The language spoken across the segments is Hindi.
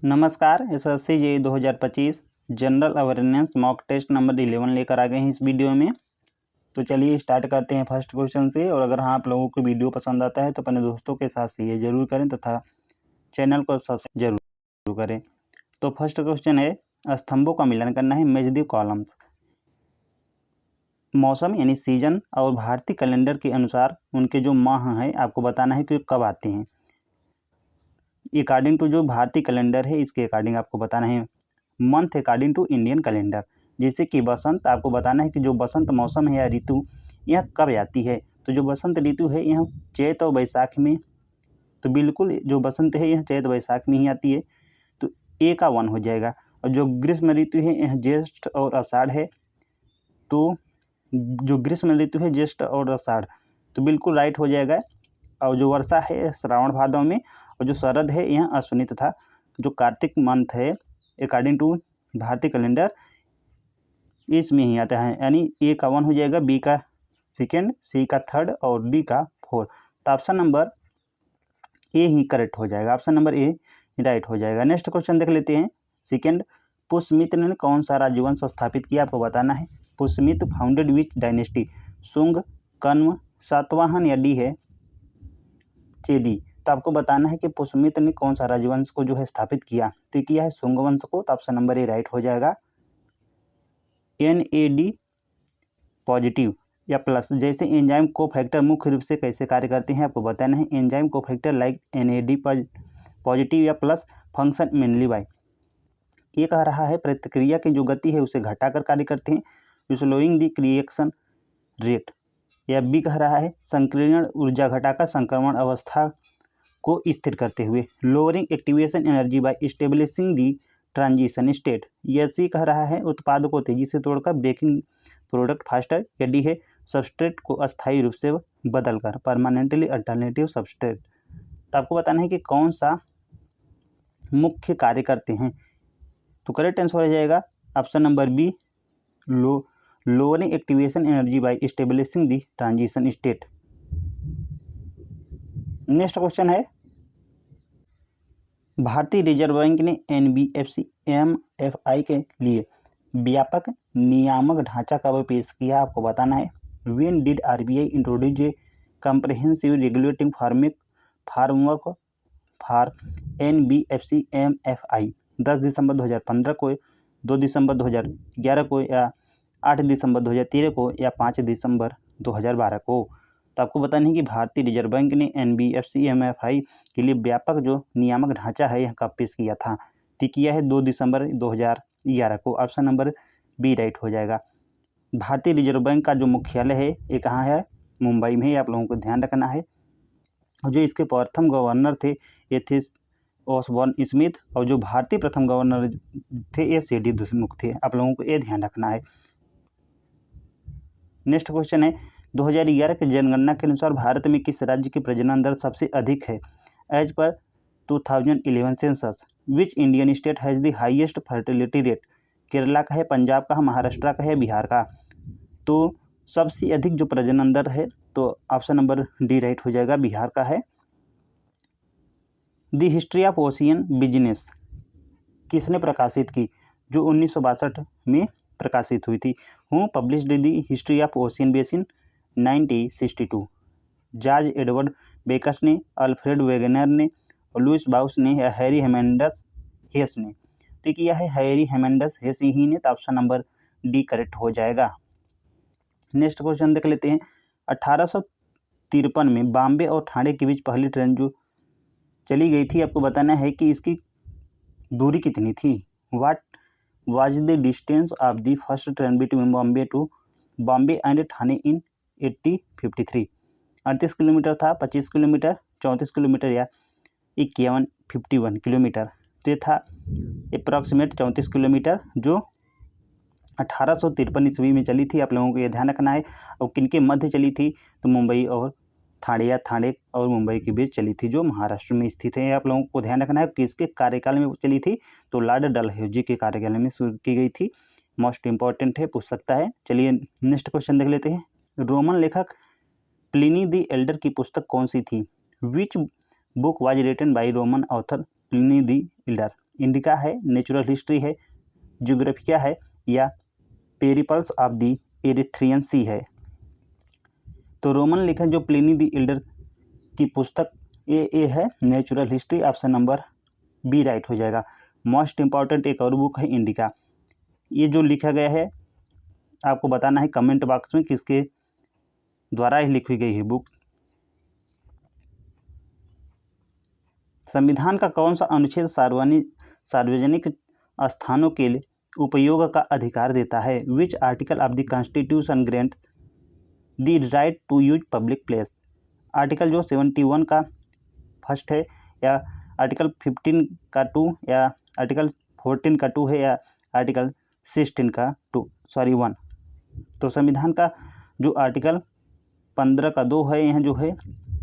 नमस्कार, SSC JEE 2025 general awareness mock test number 11 लेकर आ गए हैं इस वीडियो में। तो चलिए स्टार्ट करते हैं फर्स्ट क्वेश्चन से। और अगर हाँ आप लोगों को वीडियो पसंद आता है तो अपने दोस्तों के साथ शेयर जरूर करें तथा चैनल को सब्सक्राइब जरूर करें। तो फर्स्ट क्वेश्चन है, स्तंभों का मिलान करना है, मैच द कॉलम्स। मौसम यानी सीजन और भारतीय कैलेंडर के अनुसार उनके जो माह हैं आपको बताना है कि कब आते हैं। अकॉर्डिंग टू जो भारतीय कैलेंडर है इसके अकॉर्डिंग आपको बताना है month according to Indian calendar. जैसे कि बसंत आपको बताना है कि जो बसंत मौसम है या ऋतु यह कब आती है। तो जो बसंत ऋतु है यह चैत और बैसाख में, तो बिल्कुल जो बसंत है यह चैत बैसाख में ही आती है, तो ए का 1 हो जाएगा। और जो ग्रीष्म ऋतु है यह ज्येष्ठ और आषाढ़ है, तो जो ग्रीष्म ऋतु है ज्येष्ठ और आषाढ़, तो बिल्कुल राइट हो जाएगा। और जो वर्षा है श्रावण भादव में, और जो शरद है यह अश्विनी तथा जो कार्तिक मंथ है अकॉर्डिंग टू भारतीय कैलेंडर इसमें ही आता है। यानी ए का 1 हो जाएगा, बी का 2, सी का 3 और डी का 4। तो option number A he correct हो जाएगा, ऑप्शन नंबर ए राइट हो जाएगा। नेक्स्ट क्वेश्चन देख लेते हैं। सेकेंड, पुष्यमित्र ने कौन सा राजवंश स्थापित किया आपको बताना है। पुष्यमित्र फाउंडेड विच डायनेस्टी, शुंग, कण्व, सातवाहन या डी है चेदी। तो आपको बताना है कि पुष्यमित्र ने कौन सा राजवंश को जो है स्थापित किया, तो किया है शुंग वंश को। तो ऑप्शन नंबर ए राइट हो जाएगा। NAD पॉजिटिव या प्लस, जैसे एंजाइम कोफैक्टर मुख्य रूप से कैसे कार्य करते हैं आपको बताना है। Enzyme cofactor like NAD positive या प्लस फंक्शन मेनली बाय, ये कह रहा है प्रतिक्रिया की जो गति है उसे घटाकर कार्य करते हैं, स्लोइंग द रिएक्शन रेट। या बी कह रहा है संकीर्ण ऊर्जा घटाकर संक्रमण अवस्था को स्थिर करते हुए, lowering activation energy by stabilising the transition state. या सी कह रहा है उत्पाद को तेजी से तोड़कर ब्रेकिंग प्रोडक्ट फास्टर। या डी है सबस्ट्रेट को अस्थायी रूप से बदलकर परमानेंटली अल्टरनेटिव सबस्ट्रेट। तो आपको बताना है कि कौन सा मुख्य कार्य करते हैं। तो करेक्ट आंसर हो जाएगा option number B, lowering activation energy by stabilising the transition state. Next question है, भारतीय रिजर्व बैंक ने NBFC MFI के लिए व्यापक नियामक ढांचा कब पेश किया आपको बताना है। When did RBI introduce a comprehensive regulating framework for NBFC MFI? 10 दिसंबर 2015 को, 2 दिसंबर 2011 को, या 8 दिसंबर 2013 को, या 5 दिसंबर 2012 को। तो आपको बताना है कि भारतीय रिजर्व बैंक ने NBFC MFI के लिए व्यापक जो नियामक ढांचा है यह कब पेश किया था। तो किया है 2 दिसंबर 2011 को, ऑप्शन नंबर बी राइट हो जाएगा। भारतीय रिजर्व बैंक का जो मुख्यालय है ये कहाँ है, मुंबई में, आप लोगों को ध्यान रखना है। और जो इसके प्रथम गवर्नर थे ये थे ऑसबॉर्न स्मिथ, और जो भारतीय प्रथम गवर्नर थे ये CD देशमुख थे, आप लोगों को ये ध्यान रखना है। नेक्स्ट क्वेश्चन है, 2011 की जनगणना के अनुसार भारत में किस राज्य की प्रजनन दर सबसे अधिक है। As per 2011 census which Indian state has the highest fertility rate. Kerala का है, पंजाब का है, महाराष्ट्र का है, बिहार का। तो सबसे अधिक जो प्रजनन दर है तो ऑप्शन नंबर डी राइट हो जाएगा, बिहार का है। The history of ocean business किसने प्रकाशित की, जो 1962 में प्रकाशित हुई थी। Who published the history of ocean basin 1962। George Edward Backus ने, अल्फ्रेड वेगनर ने, लुइस बाउस ने, या हैरी हेमेंडस हेस ने। तो किया है हैरी हेमेंडस हेस ही ने, तो ऑप्शन नंबर डी करेक्ट हो जाएगा। नेक्स्ट क्वेश्चन देख लेते हैं। 1853 में बॉम्बे और ठाणे के बीच पहली ट्रेन जो चली गई थी आपको बताना है कि इसकी दूरी कितनी थी। What was the distance of the first train between Bombay and Thane in 1853। 38 kilometre था, 25 किलोमीटर, 34 किलोमीटर, या 51 किलोमीटर। तो ये था अप्रॉक्सीमेट 34 किलोमीटर जो 1853 ईस्वी में चली थी, आप लोगों को ये ध्यान रखना है। और किनके मध्य चली थी, तो मुंबई और ठाणे, या ठाणे और मुंबई के बीच चली थी, जो महाराष्ट्र में स्थित है। आप लोगों को ध्यान रखना है किसके कार्यकाल में चली थी, तो लॉर्ड डलहौजी के कार्यकाल में शुरू की गई थी। मोस्ट इंपॉर्टेंट है, पूछ सकता है। चलिए नेक्स्ट क्वेश्चन देख लेते हैं। रोमन लेखक प्लिनी द एल्डर की पुस्तक कौन सी थी। Which book was written by Roman author Pliny the Elder. Indica है, नेचुरल हिस्ट्री है, ज्योग्राफिया है, या Periplus of the Erythraean Sea है। तो रोमन लेखक जो प्लिनी द एल्डर की पुस्तक ए है, natural history, option number B right हो जाएगा। मोस्ट इंपॉर्टेंट एक और बुक है इंडिका। ये जो लिखा गया है आपको बताना है कमेंट बॉक्स में किसके द्वारा ही लिखी गई है बुक। संविधान का कौन सा अनुच्छेद सार्वजनिक स्थानों के लिए उपयोग का अधिकार देता है? Which article of the constitution grant the right to use public place? Article जो 71 का फर्स्ट है, या आर्टिकल 15 का 2, या आर्टिकल 14 का 2 है, या आर्टिकल 16 का 1। तो संविधान का जो आर्टिकल 15 का 2 है, यह जो है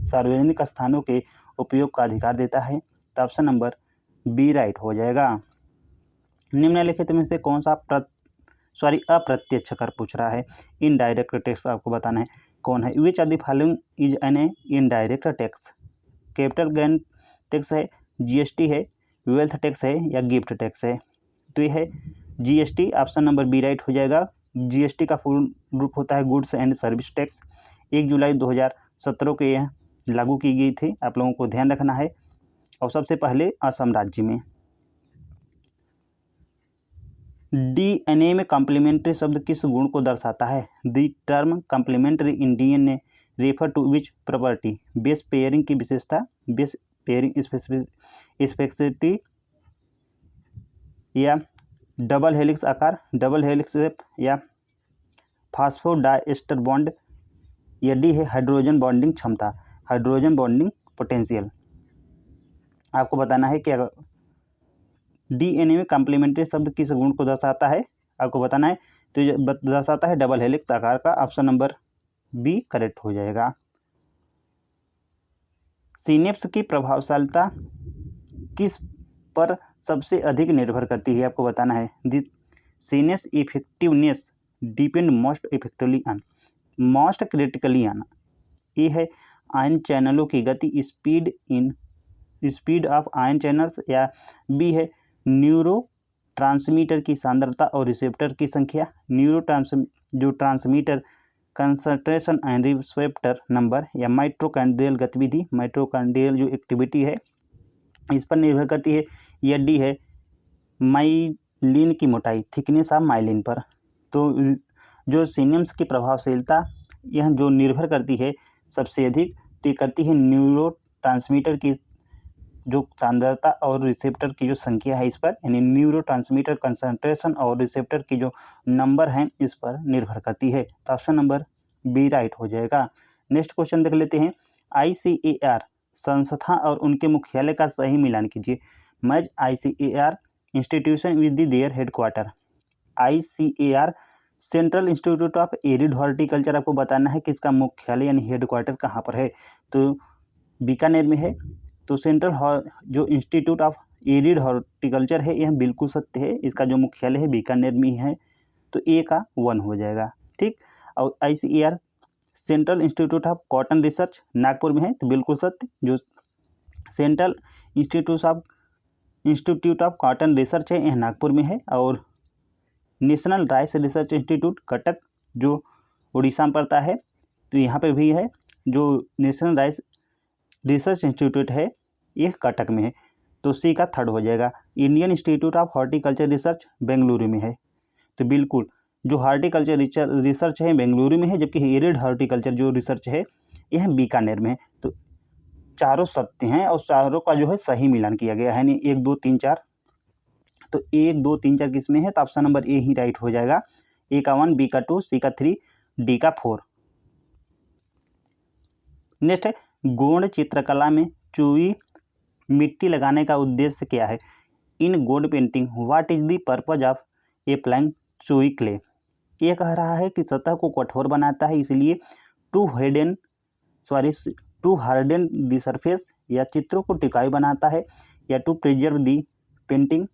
सार्वजनिक स्थानों के उपयोग का अधिकार देता है। तो ऑप्शन नंबर बी राइट हो जाएगा। निम्नलिखित में से कौन सा अप्रत्यक्ष कर पूछ रहा है? इनडायरेक्ट टैक्स आपको बताना है कौन है। Which are the following is an indirect tax? Capital gain tax है, जीएसटी है, वेल्थ टैक्स है, या गिफ्ट टैक्स है? तो ये है GST, option number B right हो जाएगा। जीएसटी का फुल रूप होता है गुड्स एंड सर्विस टैक्स। 1 जुलाई 2017 को यह लागू की गई थी, आप लोगों को ध्यान रखना है, और सबसे पहले असम राज्य में। डीएनए में कॉम्प्लीमेंट्री शब्द किस गुण को दर्शाता है? The term complementary in DNA refer to which property? Base pairing की विशेषता, बेस पेयरिंग स्पेसिफिसिटी, या डबल हेलिक्स आकार, डबल हेलिक्स शेप, या फास्फोडाइस्टर बॉन्ड, या डी है हाइड्रोजन बॉन्डिंग क्षमता, हाइड्रोजन बॉन्डिंग पोटेंशियल। आपको बताना है कि डीएनए में कॉम्प्लीमेंट्री शब्द किस गुण को दर्शाता है, आपको बताना है। तो ये दर्शाता है डबल हेलिक्स आकार का, ऑप्शन नंबर बी करेक्ट हो जाएगा। सिनेप्स की प्रभावशीलता किस पर सबसे अधिक निर्भर करती है, आपको बताना है। The synapse effectiveness depend most effectively on, most critically on. A है आयन चैनलों की गति, स्पीड ऑफ आयन चैनल्स, या बी है न्यूरो ट्रांसमीटर की सांद्रता और रिसेप्टर की संख्या, जो transmitter concentration and receptor number, या माइटोकॉन्ड्रियल गतिविधि, माइटोकॉन्ड्रियल जो एक्टिविटी है इस पर निर्भर करती है, या डी है माइलिन की मोटाई, थिकनेस ऑफ माइलिन पर। तो जो सिनेप्स की प्रभावशीलता यह जो निर्भर करती है सबसे अधिक तो करती है न्यूरो ट्रांसमीटर की जो सांद्रता और रिसेप्टर की जो संख्या है इस पर, यानी न्यूरो ट्रांसमीटर कंसंट्रेशन और रिसेप्टर की जो नंबर हैं इस पर निर्भर करती है। तो ऑप्शन नंबर बी राइट हो जाएगा। नेक्स्ट क्वेश्चन देख लेते हैं। ICAR संस्था और उनके मुख्यालय का सही मिलान कीजिए। Match ICAR institution with their headquarter. ICAR central institute of arid horticulture, आपको बताना है कि इसका मुख्यालय यानी हेडक्वार्टर कहाँ पर है, तो बीकानेर में है। तो सेंट्रल जो इंस्टीट्यूट ऑफ एरिड हॉर्टिकल्चर है यह बिल्कुल सत्य है, इसका जो मुख्यालय है बीकानेर में ही है, तो ए का 1 हो जाएगा। ठीक, और ICAR central institute of cotton research Nagpur में है, तो बिल्कुल सत्य। जो central institute of cotton research है यह नागपुर में है, और national rice research institute Cuttack जो उड़ीसा में पड़ता है, तो यहाँ पे भी है। जो नेशनल राइस रिसर्च इंस्टीट्यूट है यह कटक में है, तो सी का 3rd हो जाएगा। Indian institute of horticulture research Bengaluru में है, तो बिल्कुल जो हॉर्टिकल्चर रिसर्च है बेंगलुरु में है, जबकि एरिड हॉर्टिकल्चर जो रिसर्च है यह बीकानेर में है। तो चारों सत्य हैं और चारों का जो है सही मिलान किया गया है, यानी 1 2 3 4। तो 1 2 3 4 किस में है, तो option number A he right हो जाएगा। ए का 1, बी का 2, सी का 3, डी का 4। नेक्स्ट है गोंड चित्रकला में चूई मिट्टी लगाने का उद्देश्य क्या है? In Gond painting what is the purpose of applying chui clay? ये कह रहा है कि सतह को कठोर बनाता है, इसलिए टू हार्डन द सरफेस, या चित्रों को टिकाऊ बनाता है, या टू प्रिजर्व द पेंटिंग।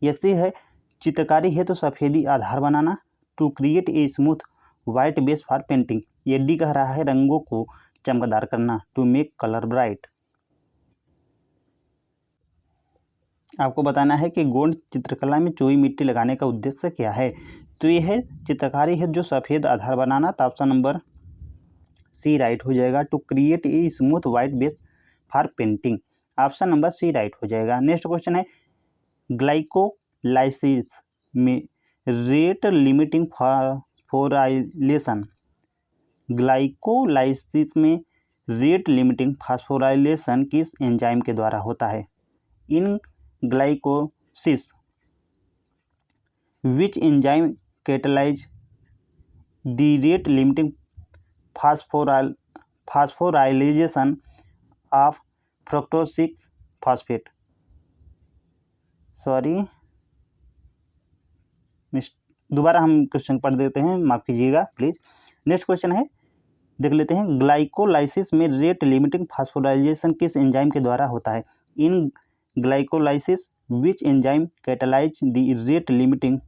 ऐसे है चित्रकारी है तो सफ़ेदी आधार बनाना, to create a smooth white base for painting. ये डी कह रहा है रंगों को चमकदार करना, टू मेक कलर ब्राइट। आपको बताना है कि गोंड चित्रकला में चूई मिट्टी लगाने का उद्देश्य क्या है। तो ये है चित्रकारी है जो सफ़ेद आधार बनाना। तो ऑप्शन नंबर सी राइट हो जाएगा। To create a smooth white base for painting, option number C right हो जाएगा। नेक्स्ट क्वेश्चन है ग्लाइकोलाइसिस में रेट लिमिटिंग फॉस्फोराइलेशन, ग्लाइकोलाइसिस में रेट लिमिटिंग फॉस्फोराइलेशन किस एंजाइम के द्वारा होता है। In glycolysis which enzyme catalyse the rate limiting phosphorylation of fructose 6 phosphate. Sorry, दोबारा हम क्वेश्चन पढ़ देते हैं, माफ़ कीजिएगा प्लीज़। नेक्स्ट क्वेश्चन है, देख लेते हैं। ग्लाइकोलाइसिस में रेट लिमिटिंग फॉस्फोराइलेशन किस एंजाइम के द्वारा होता है। In glycolysis which enzyme catalyse the rate limiting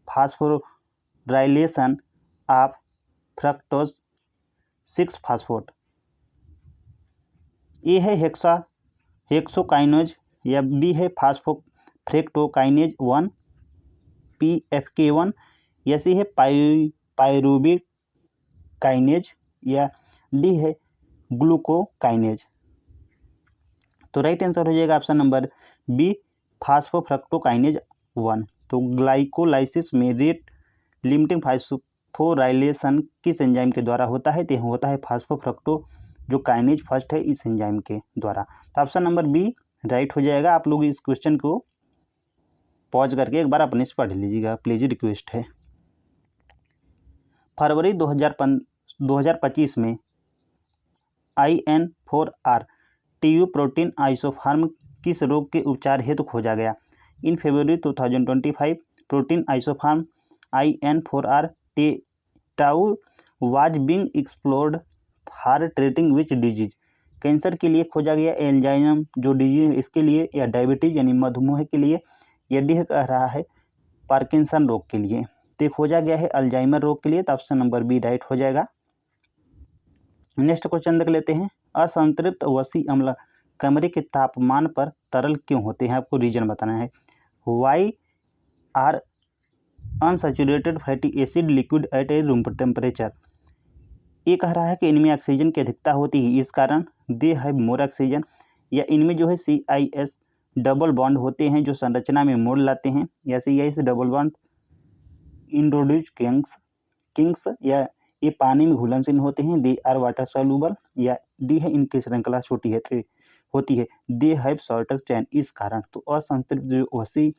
phosphorylation of fructose 6 phosphate. A है हेक्सोकाइनेज या बी है फ्रक्टोकाइनेज 1 PFK1 या सी है पायरुवेट काइनेज या डी है ग्लूकोकाइनेज। तो राइट आंसर हो जाएगा ऑप्शन नंबर बी फास्फोफ्रक्टोकाइनेज 1। तो ग्लाइकोलाइसिस में रेट लिमिटिंग फॉस्फोराइलेशन किस एंजाइम के द्वारा होता है। तो होता है फास्फोफ्रक्टो जो काइनेज फर्स्ट है इस एंजाइम के द्वारा। तो ऑप्शन नंबर बी राइट हो जाएगा। आप लोग इस क्वेश्चन को पॉज करके एक बार अपने से पढ़ लीजिएगा, प्लीज रिक्वेस्ट है। फरवरी 2025 में IN4R TU प्रोटीन आइसोफार्म किस रोग के उपचार हेतु खोजा गया। In February 2025 protein isoform IN4R tau was being explored for treating which disease. Cancer के लिए खोजा गया, एल्जाइमर जो डिजीज इसके लिए, या डायबिटीज यानी मधुमेह के लिए, या डी कह रहा है पार्किंसन रोग के लिए। तो खोजा गया है अल्जाइमर रोग के लिए। तो ऑप्शन नंबर बी राइट हो जाएगा। नेक्स्ट क्वेश्चन देख लेते हैं। असंतृप्त वसी अम्ल कमरे के तापमान पर तरल क्यों होते हैं, आपको रीजन बताना है। Why are unsaturated fatty acid liquid at a room temperature. ये कह रहा है कि इनमें ऑक्सीजन की अधिकता होती है, इस कारण दे हैव मोर ऑक्सीजन, या इनमें जो है CIS डबल बॉन्ड होते हैं जो संरचना में मोड़ लाते हैं, या CIS double bond introduce Kings, या ये पानी में घुलनशील होते हैं, दे आर वाटर सॉल्युबल, या डी है इनकी श्रृंखला छोटी होती है, दे हैव शॉर्टर चैन, इस कारण। तो असंतृप्त जो वसी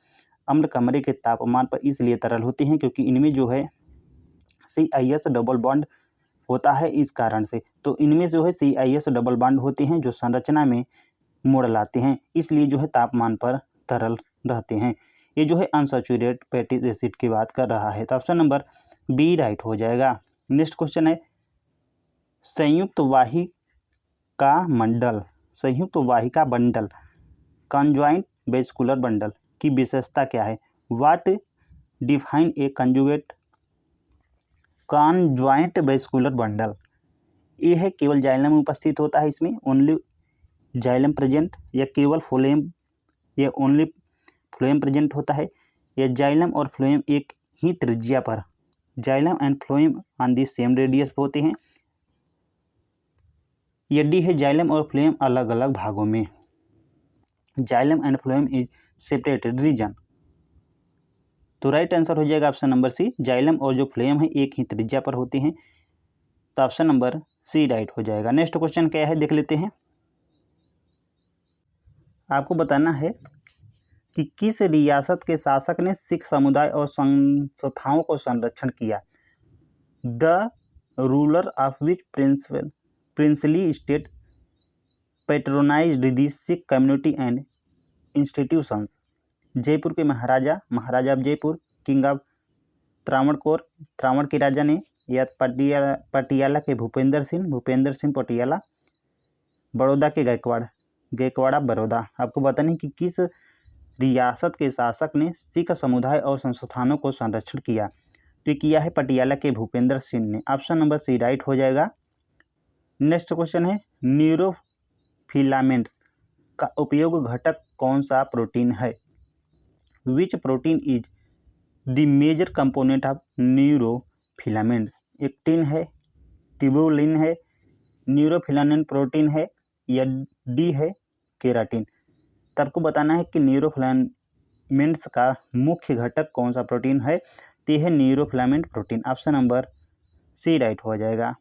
अम्ल कमरे के तापमान पर इसलिए तरल होते हैं क्योंकि इनमें जो है CIS डबल बॉन्ड होता है, इस कारण से। तो इनमें जो है CIS डबल बॉन्ड होते हैं जो संरचना में मोड़ लाते हैं, इसलिए जो है तापमान पर तरल रहते हैं। ये जो है अनसैचुरेटेड फैटी एसिड की बात कर रहा है। तो ऑप्शन नंबर बी राइट हो जाएगा। नेक्स्ट क्वेश्चन है संयुक्त वाहिका बंडल कंजॉइंट वेस्कुलर बंडल की विशेषता क्या है। What define a conjoint vascular bundle. ये है केवल जाइलम में उपस्थित होता है, इसमें ओनली जाइलम प्रेजेंट, या केवल फ्लोएम या ओनली फ्लोएम प्रेजेंट होता है, या जाइलम और फ्लोएम एक ही त्रिज्या पर, xylem and phloem on the same radius होते हैं, या डी है जाइलम और फ्लोएम अलग अलग भागों में, xylem and phloem is separated region. तो राइट आंसर हो जाएगा ऑप्शन नंबर सी, जाइलम और जो फ्लोएम है एक ही त्रिज्या पर होते हैं। तो ऑप्शन नंबर सी राइट हो जाएगा। नेक्स्ट क्वेश्चन क्या है देख लेते हैं। आपको बताना है कि किस रियासत के शासक ने सिख समुदाय और संस्थाओं को संरक्षण किया। The ruler of which princely state patronised the Sikh community and institutions. Jaipur के maharaja of Jaipur, king of त्रावण के राजा ने, या पटियाला के भूपेंद्र सिंह पटियाला, बड़ौदा के गायकवाड़ ऑफ बड़ौदा। आपको बताना है कि किस रियासत के शासक ने सिख समुदाय और संस्थानों को संरक्षण किया। तो किया है पटियाला के भूपेंद्र सिंह ने। ऑप्शन नंबर सी राइट हो जाएगा। नेक्स्ट क्वेश्चन है न्यूरोफिलामेंट्स का उपयोग घटक कौन सा प्रोटीन है? Which protein is the major component of neurofilaments? Actin है, ट्यूबुलिन है, न्यूरोफिलामेंट प्रोटीन है या डी है केराटिन? तो आपको बताना है कि न्यूरोफिलामेंट्स का मुख्य घटक कौन सा प्रोटीन है, तो यह है neurofilament protein. Option number C right हो जाएगा।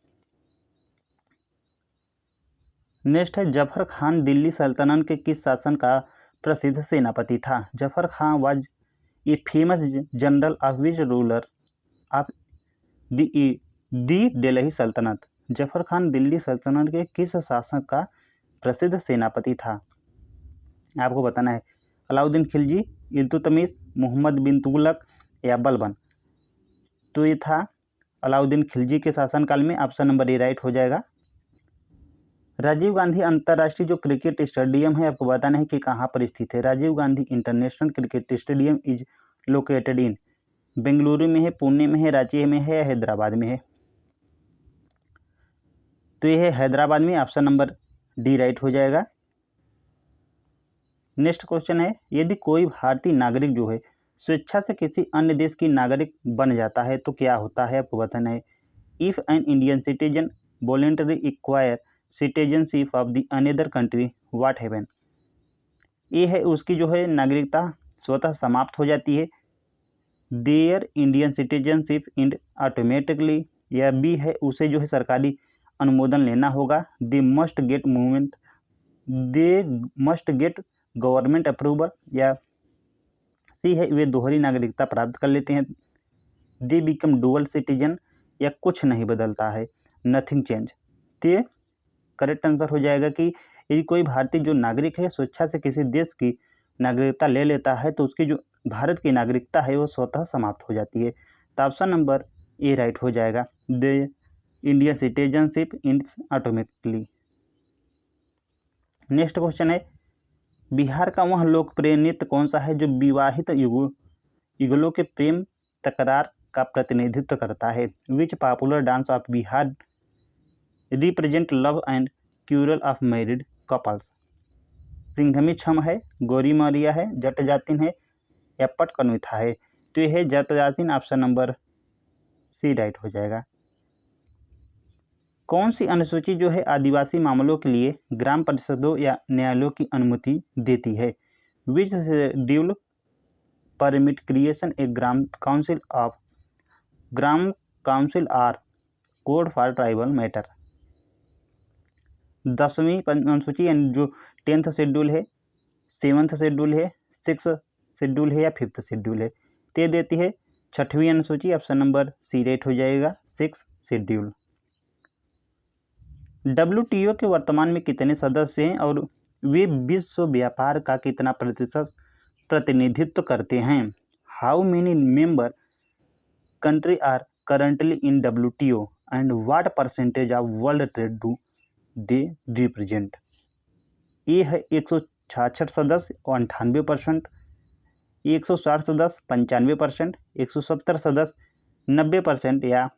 नेक्स्ट है जफर खान दिल्ली सल्तनत के किस शासन का प्रसिद्ध सेनापति था? Zafar Khan was a famous general of which ruler of the Delhi सल्तनत? जफर खान दिल्ली सल्तनत के किस शासक का प्रसिद्ध सेनापति था? आपको बताना है अलाउद्दीन खिलजी, इल्तुतमिश, मोहम्मद बिन तुगलक या बलबन? तो ये था अलाउद्दीन खिलजी के शासनकाल में। ऑप्शन नंबर ए राइट हो जाएगा। राजीव गांधी अंतर्राष्ट्रीय जो क्रिकेट स्टेडियम है आपको बताना है कि कहाँ पर स्थित है। Rajiv Gandhi international cricket stadium is located in Bengaluru में है, पुणे में है, रांची में है या हैदराबाद में है? तो यह है हैदराबाद में। ऑप्शन नंबर डी राइट हो जाएगा। नेक्स्ट क्वेश्चन है यदि कोई भारतीय नागरिक जो है स्वेच्छा से किसी अन्य देश की नागरिक बन जाता है तो क्या होता है? आपको बताना है if an Indian citizen voluntary acquire citizenship of the another country what happen? A है उसकी जो है नागरिकता स्वतः समाप्त हो जाती है, their Indian citizenship end automatically, या बी है उसे जो है सरकारी अनुमोदन लेना होगा, they must get government approval, या सी है वे दोहरी नागरिकता प्राप्त कर लेते हैं, दे बिकम डुअल सिटीजन, या कुछ नहीं बदलता है, नथिंग चेंज। तो करेक्ट आंसर हो जाएगा कि यदि कोई भारतीय जो नागरिक है स्वेच्छा से किसी देश की नागरिकता ले लेता है तो उसकी जो भारत की नागरिकता है वो स्वतः समाप्त हो जाती है। तो ऑप्शन नंबर ए राइट हो जाएगा, the Indian citizenship ends automatically. Next question है बिहार का वह लोकप्रिय नृत्य कौन सा है जो विवाहित युगलों के प्रेम तकरार का प्रतिनिधित्व करता है? Which popular dance of Bihar represent love and quarrel of married couples? सिंघमी छम है, गोरी मारिया है, जट जातिन है या पट कनुथा है? तो यह है जट जातिन। ऑप्शन नंबर सी राइट हो जाएगा। कौन सी अनुसूची जो है आदिवासी मामलों के लिए ग्राम परिषदों या न्यायालयों की अनुमति देती है? Which schedule permit creation a gram council or court for tribal matter? 10वीं अनुसूची यानी जो 10th शेड्यूल है, 7th शेड्यूल है, 6th शेड्यूल है या 5th शेड्यूल है? ते देती है 6वीं अनुसूची। ऑप्शन नंबर सी राइट हो जाएगा, 6th शेड्यूल। WTO के वर्तमान में कितने सदस्य हैं और वे विश्व व्यापार का कितना प्रतिशत प्रतिनिधित्व करते हैं? How many member country are currently in WTO and what percentage of world trade do they represent? A है 166 सदस्य 98%, 160 सदस्य 95%, 170 सदस्य 90% या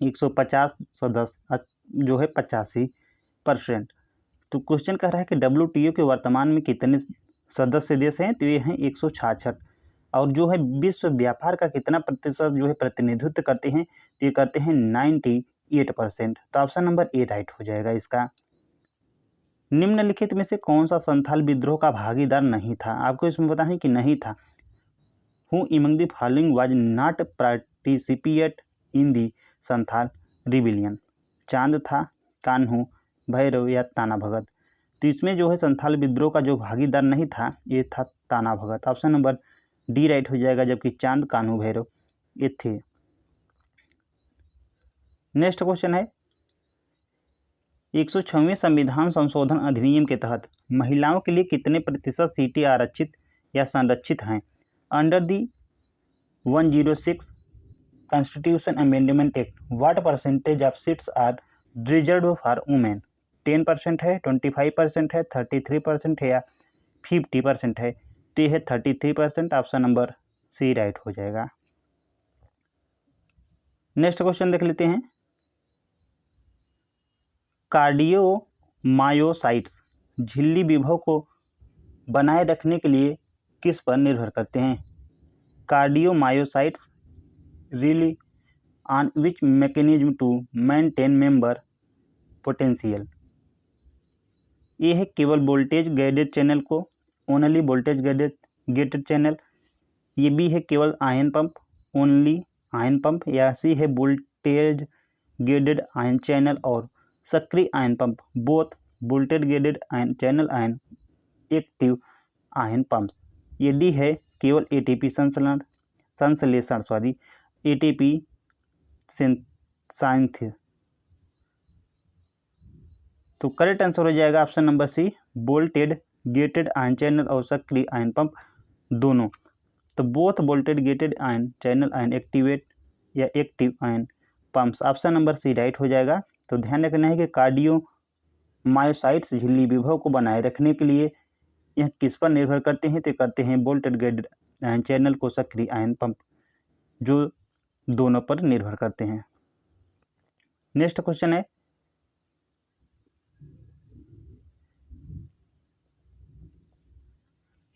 150 सदस्य जो है 85%। तो क्वेश्चन कह रहा है कि WTO के वर्तमान में कितने सदस्य देश हैं? तो ये हैं 166। और जो है विश्व व्यापार का कितना प्रतिशत जो है प्रतिनिधित्व करते हैं? तो ये करते हैं 98%। तो ऑप्शन नंबर ए राइट हो जाएगा इसका। निम्नलिखित में से कौन सा संथाल विद्रोह का भागीदार नहीं था? आपको इसमें बताना है कि नहीं था। Who among the following was not participate in the Santhal rebellion? Chand था, कान्हू, भैरव या ताना भगत? तो इसमें जो है संथाल विद्रोह का जो भागीदार नहीं था ये था ताना भगत। ऑप्शन नंबर डी राइट हो जाएगा, जबकि चांद, कान्हू, भैरव ये थे। नेक्स्ट क्वेश्चन है 106वें संविधान संशोधन अधिनियम के तहत महिलाओं के लिए कितने प्रतिशत सीटें आरक्षित या संरक्षित हैं? Under the 106 constitution amendment act what percentage of seats are reserve for women? 10% है, 25% है, 33% है या 50% है? तो ये है 33%। ऑप्शन नंबर सी राइट हो जाएगा। नेक्स्ट क्वेश्चन देख लेते हैं कार्डियोमायोसाइट्स झिल्ली विभव को बनाए रखने के लिए किस पर निर्भर करते हैं? Cardiomyocytes rely on which mechanism to maintain member potential. ये है केवल वोल्टेज गाइडेड चैनल को, ओनली वोल्टेज गेटेड चैनल। ये बी है केवल ion pump, only ion pump. या सी है वोल्टेज गेटेड आयन चैनल और सक्रिय ion pump, both voltage gated ion channel and active ion pump. ये डी है केवल एटीपी संश्लेषण एटीपी सिंथेसिस। तो करेक्ट आंसर हो जाएगा option number C, voltage gated ion channel और सक्रिय आयन पंप दोनों। तो both voltage gated ion channel and activate या active ion pumps, option number C right हो जाएगा। तो ध्यान रखना है कि कार्डियोमायोसाइट्स झिल्ली विभव को बनाए रखने के लिए यह किस पर निर्भर करते हैं? तो करते हैं वोल्टेज गेटेड आयन चैनल को सक्रिय आयन पंप, जो दोनों पर निर्भर करते हैं। नेक्स्ट क्वेश्चन है,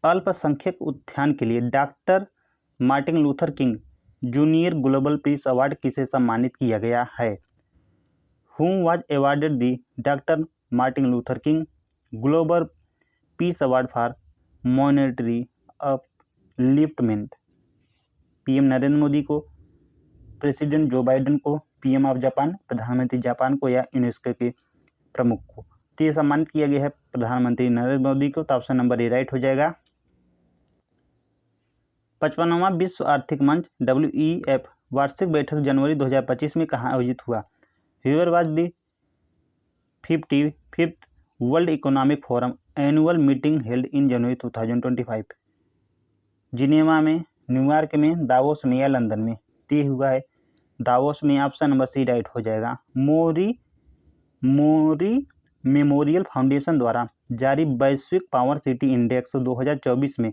अल्पसंख्यक उत्थान के लिए doctor Martin Luther king junior global peace award किसे सम्मानित किया गया है? Whom was awarded the Dr. Martin Luther King Global Peace Award for Monetary Upliftment? PM Narendra Modi को, प्रेसिडेंट जो बाइडेन को, पीएम ऑफ जापान प्रधानमंत्री जापान को, या यूनेस्को के प्रमुख को? तो ये सम्मानित किया गया है प्रधानमंत्री नरेंद्र मोदी को। तो ऑप्शन नंबर ए राइट हो जाएगा। 55वां विश्व आर्थिक मंच WEF वार्षिक बैठक जनवरी 2025 में कहाँ आयोजित हुआ? Where was the 55th World Economic Forum annual meeting held in January 2025? Geneva में, न्यूयॉर्क में, दावोस में या लंदन में? ये हुआ है दावोस में, ऑप्शन नंबर सी राइट हो जाएगा। मोरी मेमोरियल फाउंडेशन द्वारा जारी वैश्विक पावर सिटी इंडेक्स 2024 में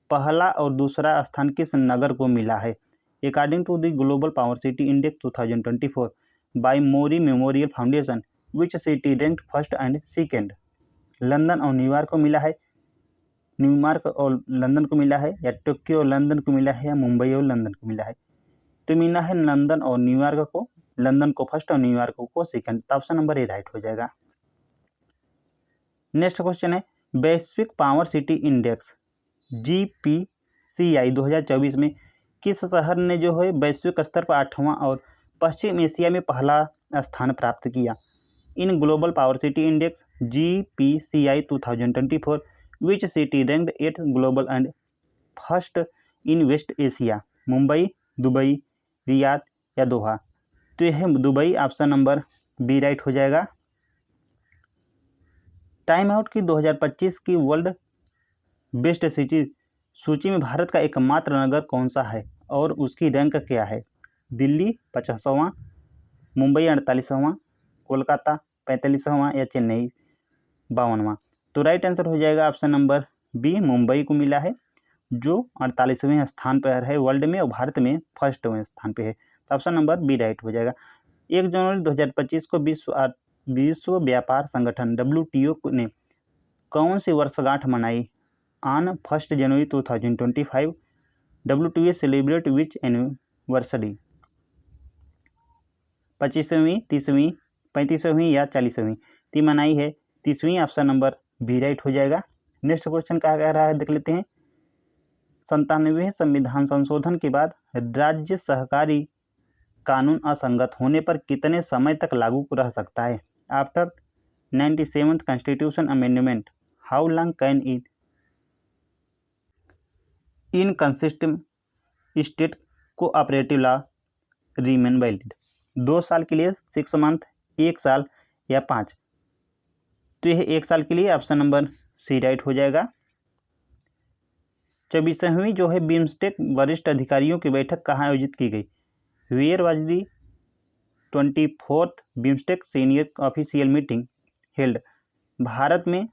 पहला और दूसरा स्थान किस नगर को मिला है? According to the global power city index 2024 by Mori Memorial Foundation which city rank first and second? London और न्यूयॉर्क को मिला है, न्यूयॉर्क और लंदन को मिला है, या टोक्यो और लंदन को मिला है, या मुंबई और लंदन को मिला है? तो मिला है लंदन और न्यूयॉर्क को, लंदन को फर्स्ट और न्यूयॉर्क को सेकेंड। तो ऑप्शन नंबर ए राइट हो जाएगा। नेक्स्ट क्वेश्चन है, वैश्विक पावर सिटी इंडेक्स GPCI 2024 में किस शहर ने जो है वैश्विक स्तर पर 8वां और पश्चिम एशिया में पहला स्थान प्राप्त किया? In global power city index GPCI 2024 which city ranked 8th global and first in West Asia? Mumbai, Dubai, Riyadh या दोहा? तो यह है Dubai, option number B right हो जाएगा। टाइम आउट की 2025 की वर्ल्ड बेस्ट सिटी सूची में भारत का एकमात्र नगर कौन सा है और उसकी रैंक क्या है? दिल्ली 50वां, मुंबई 48वां, कोलकाता 45वां या चेन्नई 52वां? तो राइट आंसर हो जाएगा ऑप्शन नंबर बी, मुंबई को मिला है, जो 48वें स्थान पर है वर्ल्ड में और भारत में फर्स्टवें स्थान पे है। तो ऑप्शन नंबर बी राइट हो जाएगा। 1 जनवरी 2025 को विश्व व्यापार संगठन WTO ने कौन सी वर्षगांठ मनाई? On 1 January 2025 WTO celebrate which anniversary? 25वीं, 30वीं, 35वीं या 40वीं? ती मनाई है 30वीं, ऑप्शन नंबर बी राइट हो जाएगा। नेक्स्ट क्वेश्चन क्या कह रहा है देख लेते हैं। 97वें संविधान संशोधन के बाद राज्य सहकारी कानून असंगत होने पर कितने समय तक लागू रह सकता है? After 97th constitution amendment how long can it inconsistent state cooperative law remain valid? 2 साल के लिए, 6 मंथ, 1 साल या 5? तो यह 1 साल के लिए, ऑप्शन नंबर सी राइट हो जाएगा। 24वीं जो है बिम्स्टेक वरिष्ठ अधिकारियों की बैठक कहाँ आयोजित की गई? Where was the 24th BIMSTEC senior official meeting held? Bharat में,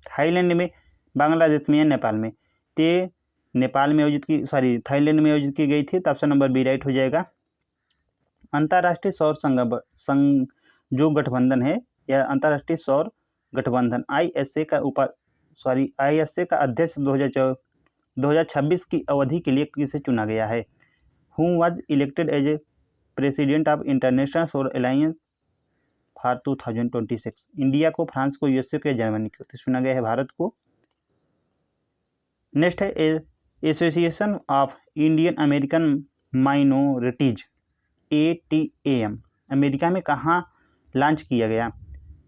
थाईलैंड में, बांग्लादेश में या नेपाल में? ते नेपाल में आयोजित की, थाईलैंड में आयोजित की गई थी। तो ऑप्शन नंबर बी राइट हो जाएगा। अंतर्राष्ट्रीय सौर संघ जो गठबंधन है, या अंतर्राष्ट्रीय सौर गठबंधन ISA का ISA का अध्यक्ष 2026 की अवधि के लिए किसे चुना गया है? Who was elected as a president of international solar alliance for 2026? India को, फ्रांस को, USA को या जर्मनी को? तो चुना गया है भारत को। नेक्स्ट है association of Indian American minorities, ATAM, America में कहाँ लॉन्च किया गया?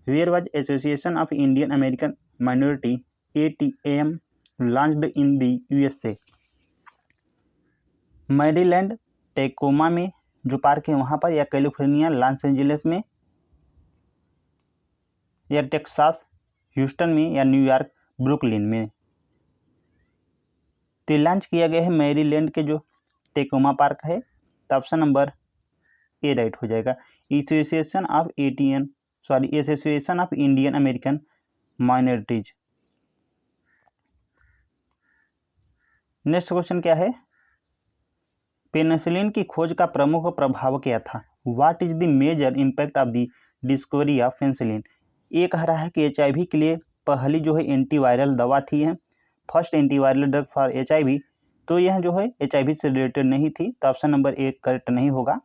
Where was association of Indian American minority, ATAM, launched in the USA? Maryland Takoma में जो पार्क है वहाँ पर, या कैलिफोर्निया लॉस एंजलिस में, या टेक्सास ह्यूस्टन में, या न्यूयॉर्क ब्रुकलिन में? तो लॉन्च किया गया है मैरीलैंड के जो टेकोमा पार्क है। तो ऑप्शन नंबर ए राइट हो जाएगा। Association of Indian American minorities. Next question क्या है? पेनिसिलिन की खोज का प्रमुख प्रभाव क्या था? What is the major impact of the discovery of penicillin? ये कह रहा है कि HIV के लिए पहली जो है एंटीवायरल दवा थी है, first antiviral drug for HIV। तो यह जो है HIV से रिलेटेड नहीं थी, तो ऑप्शन नंबर ए करेक्ट नहीं होगा।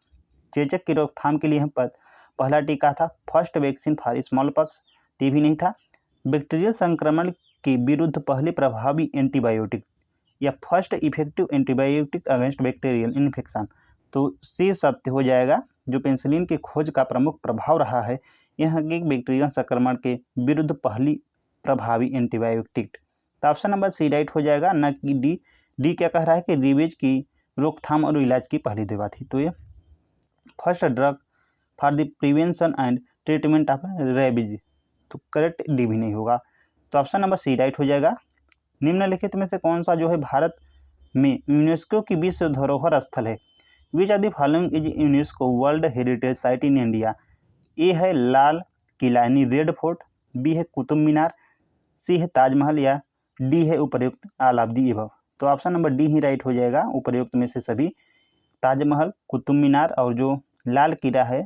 चेचक की रोकथाम के लिए पहला टीका था, first vaccine for small pox, ये भी नहीं था। बैक्टीरियल संक्रमण के विरुद्ध पहली प्रभावी एंटीबायोटिक, या first effective antibiotic against bacterial infection. तो सी सत्य हो जाएगा। जो पेनिसिलिन की खोज का प्रमुख प्रभाव रहा है, यह एक बैक्टीरियल संक्रमण के विरुद्ध पहली प्रभावी एंटीबायोटिक। तो ऑप्शन नंबर सी राइट हो जाएगा, न कि डी क्या कह रहा है कि रेबीज की रोकथाम और इलाज की पहली दवा थी। तो ये first drug for the prevention and treatment of rabies, तो करेक्ट डी भी नहीं होगा। तो ऑप्शन नंबर सी राइट हो जाएगा। निम्नलिखित में से कौन सा जो है भारत में यूनेस्को की विश्व धरोहर स्थल है? Which of the following is UNESCO world heritage site in India? A है लाल किला यानी रेड फोर्ट, बी है कुतुब मीनार, सी है ताजमहल, या डी है उपर्युक्त ऑल ऑफ दी अबव? तो ऑप्शन नंबर डी ही राइट हो जाएगा, उपर्युक्त में से सभी। ताजमहल, कुतुब मीनार और जो लाल किला है,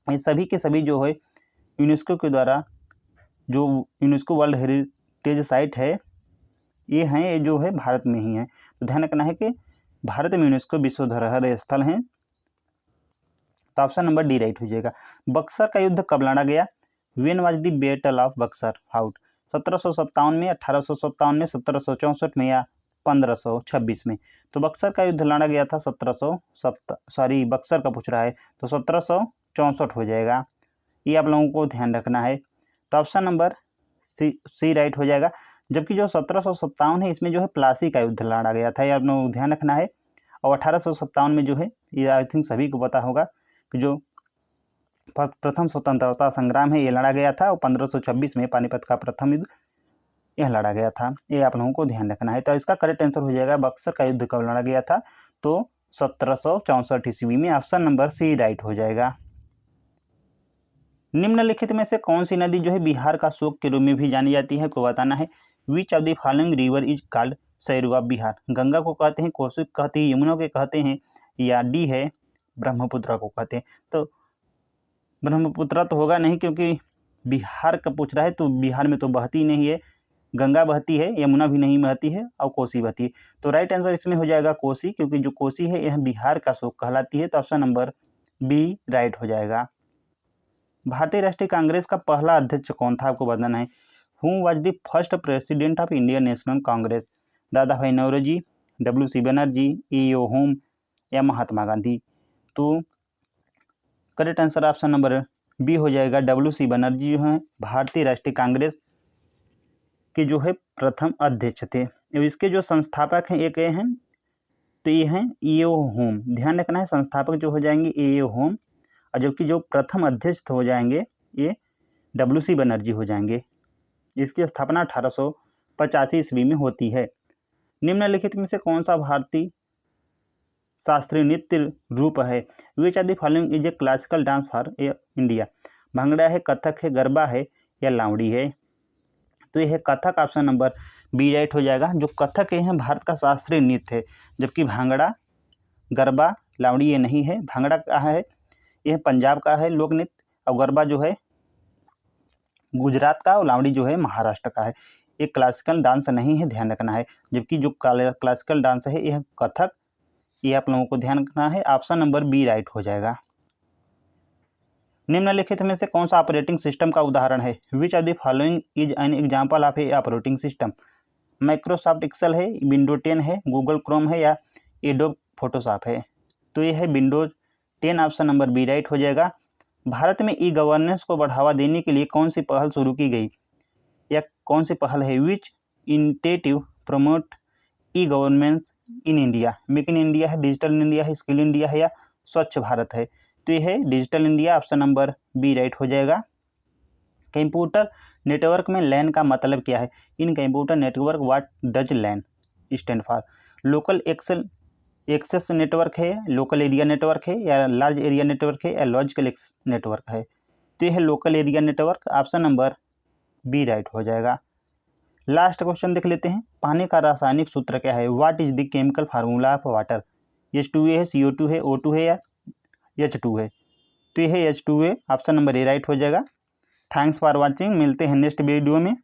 ये सभी के सभी जो है यूनेस्को के द्वारा, जो यूनेस्को वर्ल्ड हेरिटेज साइट है, ये हैं, ये जो है भारत में ही है। तो ध्यान रखना है कि भारत में यूनेस्को विश्व धरोहर स्थल हैं। तो ऑप्शन नंबर डी राइट हो जाएगा। बक्सर का युद्ध कब लड़ा गया? When was the battle of Buxar fought? 1757 में, 1857 में, 1764 में, या 1526 में? तो बक्सर का युद्ध लड़ा गया था बक्सर का पूछ रहा है, तो 1764 हो जाएगा। ये आप लोगों को ध्यान रखना है। तो ऑप्शन नंबर सी राइट हो जाएगा। जबकि जो 1757 है, इसमें जो है प्लासी का युद्ध लड़ा गया था, ये आप लोगों को ध्यान रखना है। और 1857 में जो है, ये आई थिंक सभी को पता होगा कि जो प्रथम स्वतंत्रता संग्राम है, ये लड़ा गया था। और 1526 में पानीपत का प्रथम युद्ध यह लड़ा गया था, ये आप लोगों को ध्यान रखना है। तो इसका करेक्ट आंसर हो जाएगा, बक्सर का युद्ध कब लड़ा गया था? तो 1764 ईस्वी में। ऑप्शन नंबर सी राइट हो जाएगा। निम्नलिखित में से कौन सी नदी जो है बिहार का शोक के रूप में भी जानी जाती है, को बताना है। Which of the following river is called sorrow of Bihar? Ganga को कहते हैं, कोसी को कहते हैं, यमुना को कहते हैं, या डी है ब्रह्मपुत्र को कहते हैं? तो ब्रह्मपुत्र तो होगा नहीं, क्योंकि बिहार का पूछ रहा है, तो बिहार में तो बहती नहीं है। गंगा बहती है, यमुना भी नहीं बहती है, और कोसी बहती है। तो राइट आंसर इसमें हो जाएगा कोसी, क्योंकि जो कोसी है यह बिहार का शोक कहलाती है। तो ऑप्शन नंबर बी राइट हो जाएगा। भारतीय राष्ट्रीय कांग्रेस का पहला अध्यक्ष कौन था, आपको बताना है। Who was the first president of Indian national Congress? दादा भाई Naoroji, WC Banerjee, A.O. Home, या महात्मा गांधी? तो correct answer option number B हो जाएगा। WC बनर्जी जो है भारतीय राष्ट्रीय कांग्रेस के जो है प्रथम अध्यक्ष थे। इसके जो संस्थापक हैं एक ये हैं, तो ये हैं A.O. होम। ध्यान रखना है, संस्थापक जो हो जाएंगे A.O. होम, और जबकि जो प्रथम अध्यक्ष हो जाएंगे ये WC बनर्जी हो जाएंगे। इसकी स्थापना 1885 ईस्वी में होती है। निम्नलिखित में से कौन सा भारतीय शास्त्रीय नृत्य रूप है? Which are the following is a classical dance for India? Bhangra है, कथक है, गरबा है, या लावड़ी है? तो यह है Kathak, option number B right हो जाएगा। जो कथक है भारत का शास्त्रीय नृत्य है, जबकि भांगड़ा, गरबा, लावड़ी ये नहीं है। भांगड़ा का है, यह पंजाब का है लोक नृत्य, और गरबा जो है गुजरात का, और लावड़ी जो है महाराष्ट्र का है। एक क्लासिकल डांस नहीं है, ध्यान रखना है। जबकि जो क्लासिकल डांस है यह कथक, ये आप लोगों को ध्यान रखना है। ऑप्शन नंबर बी राइट हो जाएगा। निम्नलिखित में से कौन सा ऑपरेटिंग सिस्टम का उदाहरण है? Which of the following is an example of a operating system? Microsoft Excel है, विंडो 10 है, गूगल क्रोम है या एडोब फोटोशॉप है? तो ये है Windows 10, option number B right हो जाएगा। भारत में ई गवर्नेंस को बढ़ावा देने के लिए कौन सी पहल शुरू की गई या कौन सी पहल है? Which initiative promote e governance in India? Make in India है, डिजिटल इंडिया है, स्किल इंडिया है या स्वच्छ भारत है? तो ये है digital India, option number B right हो जाएगा। कंप्यूटर नेटवर्क में लैन का मतलब क्या है? In computer network what does LAN stand for? Local access network है, लोकल एरिया नेटवर्क है या लार्ज एरिया नेटवर्क है या लॉजिकल एक्सेस नेटवर्क है? तो यह है local area network, option number B right हो जाएगा। लास्ट क्वेश्चन देख लेते हैं। पानी का रासायनिक सूत्र क्या है? What is the chemical formula of water? H2A है, CO2 है, O2 है या H2 है? तो यह है H2A, option number A right हो जाएगा। थैंक्स फॉर वॉचिंग, मिलते हैं नेक्स्ट वीडियो में।